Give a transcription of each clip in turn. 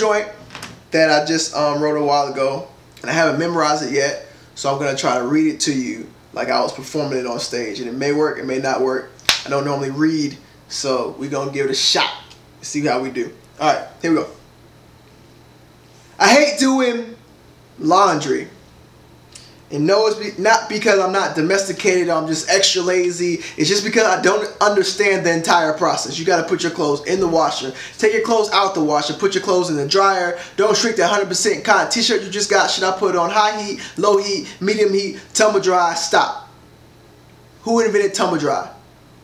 joint that I just wrote a while ago, and I haven't memorized it yet, so I'm gonna try to read it to you like I was performing it on stage. And it may work, it may not work. I don't normally read, so we're gonna give it a shot. See how we do. All right, here we go. I hate doing laundry. And no, it's not because I'm not domesticated or I'm just extra lazy. It's just because I don't understand the entire process. You got to put your clothes in the washer. Take your clothes out the washer. Put your clothes in the dryer. Don't shrink that 100% cotton t-shirt you just got. Should I put it on high heat, low heat, medium heat, tumble dry? Stop. Who invented tumble dry?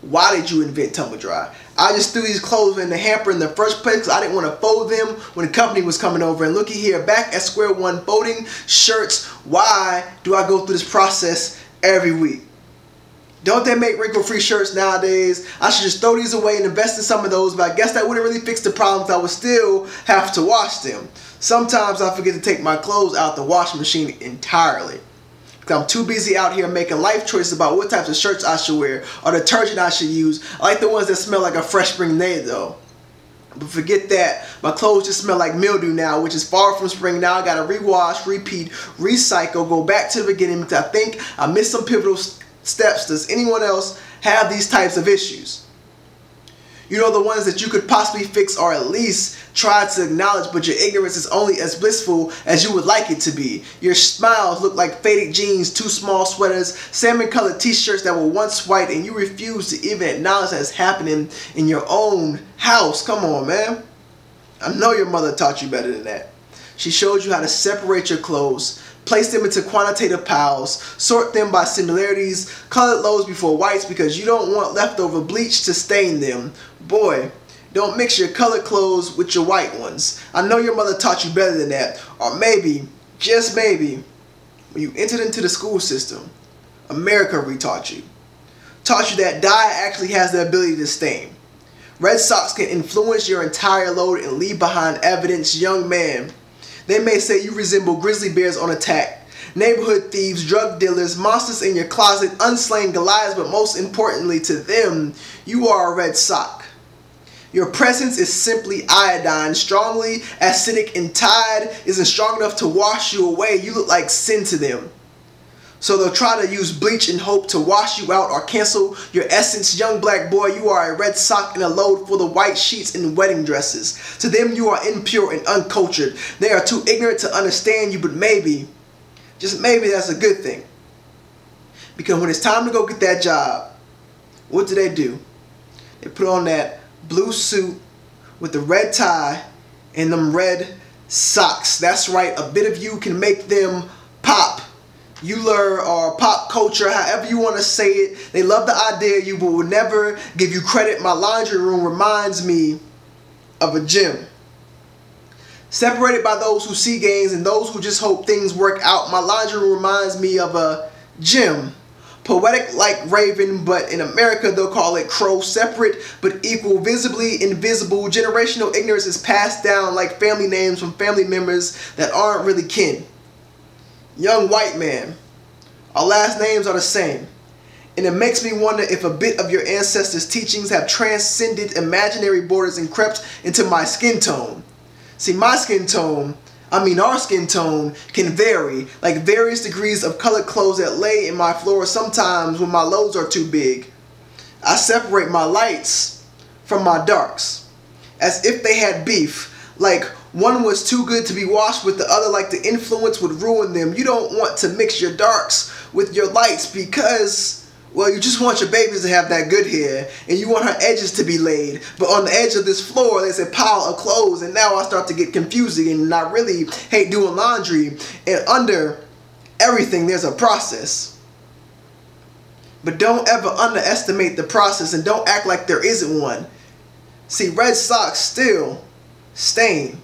Why did you invent tumble dry? I just threw these clothes in the hamper in the first place because I didn't want to fold them when the company was coming over. And looky here, back at square one, folding shirts. Why do I go through this process every week? Don't they make wrinkle-free shirts nowadays? I should just throw these away and invest in some of those, but I guess that wouldn't really fix the problems. I would still have to wash them. Sometimes I forget to take my clothes out the washing machine entirely. I'm too busy out here making life choices about what types of shirts I should wear or detergent I should use. I like the ones that smell like a fresh spring day though. But forget that. My clothes just smell like mildew now, which is far from spring. Now I gotta rewash, repeat, recycle, go back to the beginning because I think I missed some pivotal steps. Does anyone else have these types of issues? You know, the ones that you could possibly fix or at least try to acknowledge, but your ignorance is only as blissful as you would like it to be. Your smiles look like faded jeans, too small sweaters, salmon-colored t-shirts that were once white, and you refuse to even acknowledge that it's happening in your own house. Come on, man. I know your mother taught you better than that. She showed you how to separate your clothes, place them into quantitative piles, sort them by similarities, colored lows before whites because you don't want leftover bleach to stain them. Boy, don't mix your colored clothes with your white ones. I know your mother taught you better than that. Or maybe, just maybe, when you entered into the school system, America retaught you. Taught you that dye actually has the ability to stain. Red socks can influence your entire load and leave behind evidence. Young man, they may say you resemble grizzly bears on attack, neighborhood thieves, drug dealers, monsters in your closet, unslain Goliaths, but most importantly to them, you are a red sock. Your presence is simply iodine, strongly acidic, and tide isn't strong enough to wash you away. You look like sin to them. So they'll try to use bleach in hope to wash you out or cancel your essence. Young black boy, you are a red sock in a load full of white sheets and wedding dresses. To them, you are impure and uncultured. They are too ignorant to understand you, but maybe, just maybe that's a good thing. Because when it's time to go get that job, what do? They put on that blue suit with the red tie and them red socks. That's right, a bit of you can make them pop. Euler or pop culture, however you want to say it. They love the idea of you but will never give you credit. My laundry room reminds me of a gym. Separated by those who see gains and those who just hope things work out. My laundry room reminds me of a gym. Poetic like raven, but in America they'll call it crow. Separate but equal, visibly invisible. Generational ignorance is passed down like family names from family members that aren't really kin. Young white man, our last names are the same. And it makes me wonder if a bit of your ancestors' teachings have transcended imaginary borders and crept into my skin tone. See, my skin tone, our skin tone can vary, like various degrees of colored clothes that lay in my floor sometimes when my loads are too big. I separate my lights from my darks, as if they had beef, like one was too good to be washed with the other, like the influence would ruin them. You don't want to mix your darks with your lights because, well, you just want your babies to have that good hair and you want her edges to be laid. But on the edge of this floor, there's a pile of clothes, and now I start to get confusing, and I really hate doing laundry. And under everything, there's a process. But don't ever underestimate the process, and don't act like there isn't one. See, red socks still stain.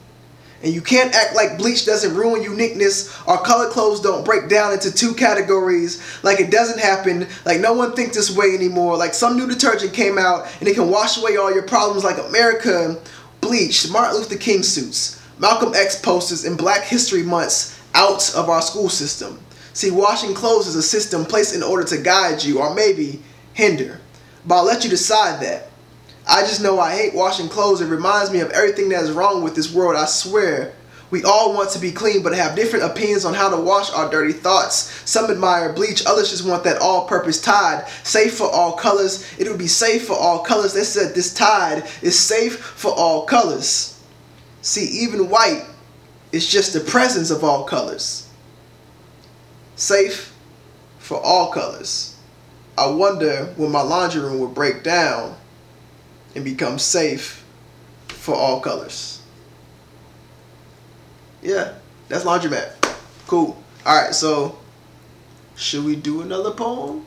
And you can't act like bleach doesn't ruin uniqueness or colored clothes don't break down into two categories, like it doesn't happen, like no one thinks this way anymore, like some new detergent came out and it can wash away all your problems like America bleached Martin Luther King suits, Malcolm X posters, and Black History Months out of our school system. See, washing clothes is a system placed in order to guide you or maybe hinder. But I'll let you decide that. I just know I hate washing clothes. It reminds me of everything that is wrong with this world. I swear. We all want to be clean, but have different opinions on how to wash our dirty thoughts. Some admire bleach, others just want that all-purpose Tide. Safe for all colors. It would be safe for all colors. They said this Tide is safe for all colors. See, even white is just the presence of all colors. Safe for all colors. I wonder when my laundry room will break down and become safe for all colors. Yeah, that's laundromat. Cool. Alright, so should we do another poem?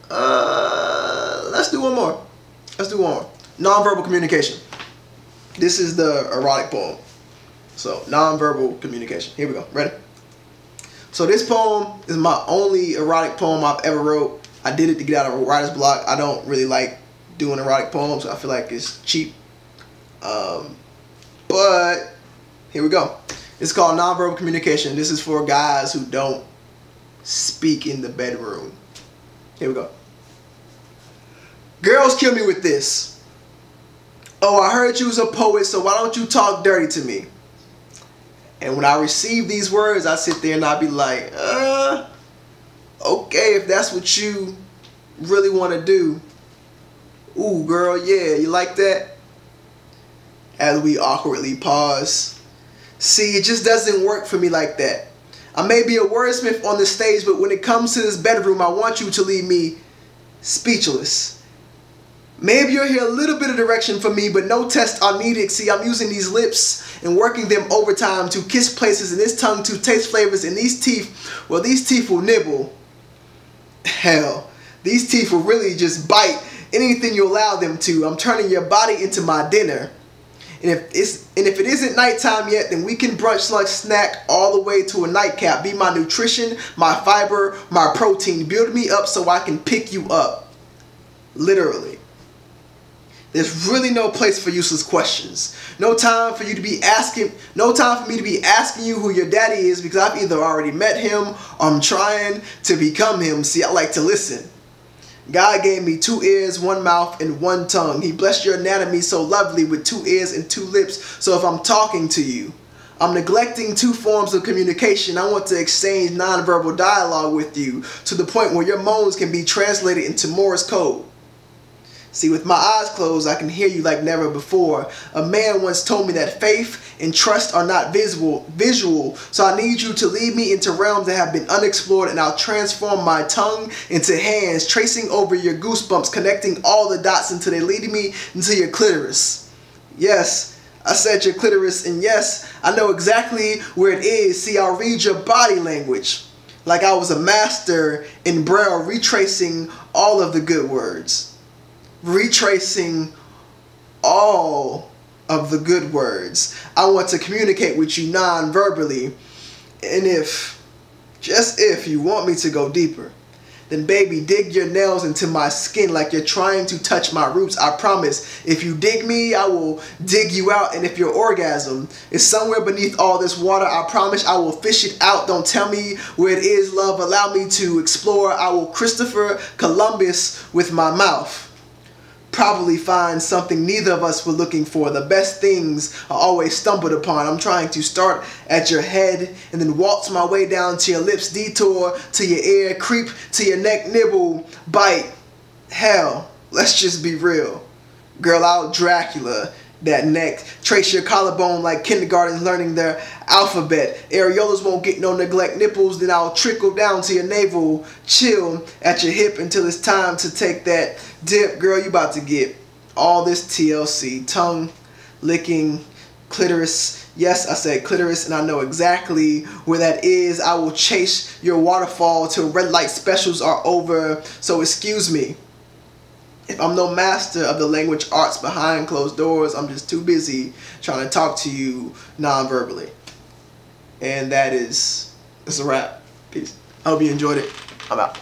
Let's do one more. Let's do one more. Nonverbal communication. This is the erotic poem. So, nonverbal communication. Here we go. Ready? So this poem is my only erotic poem I've ever wrote. I did it to get out of a writer's block. I don't really like doing erotic poems. I feel like it's cheap. But here we go. It's called Nonverbal Communication. This is for guys who don't speak in the bedroom. Here we go. Girls kill me with this. Oh, I heard you was a poet, so why don't you talk dirty to me? And when I receive these words, I sit there and I be like, okay, if that's what you really want to do. Ooh, girl, yeah, you like that? As we awkwardly pause. See, it just doesn't work for me like that. I may be a wordsmith on the stage, but when it comes to this bedroom, I want you to leave me speechless. Maybe you'll hear a little bit of direction from me, but no test are needed. See, I'm using these lips and working them overtime to kiss places, and this tongue to taste flavors, and these teeth, well, these teeth will nibble. Hell, these teeth will really just bite anything you allow them to. I'm turning your body into my dinner. And if it isn't nighttime yet, then we can brunch, lunch, snack all the way to a nightcap. Be my nutrition, my fiber, my protein. Build me up so I can pick you up. Literally. There's really no place for useless questions. No time for me to be asking you who your daddy is, because I've either already met him or I'm trying to become him. See, I like to listen. God gave me 2 ears, 1 mouth, and 1 tongue. He blessed your anatomy so lovely with 2 ears and 2 lips. So if I'm talking to you, I'm neglecting 2 forms of communication. I want to exchange nonverbal dialogue with you to the point where your moans can be translated into Morse code. See, with my eyes closed, I can hear you like never before. A man once told me that faith and trust are not visual, so I need you to lead me into realms that have been unexplored, and I'll transform my tongue into hands, tracing over your goosebumps, connecting all the dots until they lead me into your clitoris. Yes, I said your clitoris, and yes, I know exactly where it is. See, I'll read your body language like I was a master in Braille, retracing all of the good words. Retracing all of the good words. I want to communicate with you non-verbally. And if, just if you want me to go deeper, then baby, dig your nails into my skin like you're trying to touch my roots. I promise, if you dig me, I will dig you out. And if your orgasm is somewhere beneath all this water, I promise I will fish it out. Don't tell me where it is, love. Allow me to explore. I will Christopher Columbus with my mouth. Probably find something neither of us were looking for. The best things are always stumbled upon. I'm trying to start at your head and then waltz my way down to your lips, detour to your ear, creep to your neck, nibble, bite. Hell, let's just be real. Girl, I'll Dracula that neck. Trace your collarbone like kindergartens learning their alphabet. Areolas won't get no neglect. Nipples, then I'll trickle down to your navel. Chill at your hip until it's time to take that dip. Girl, you about to get all this TLC. Tongue licking, clitoris. Yes, I said clitoris, and I know exactly where that is. I will chase your waterfall till red light specials are over. So excuse me if I'm no master of the language arts behind closed doors. I'm just too busy trying to talk to you non-verbally. And it's a wrap. Peace. I hope you enjoyed it. I'm out.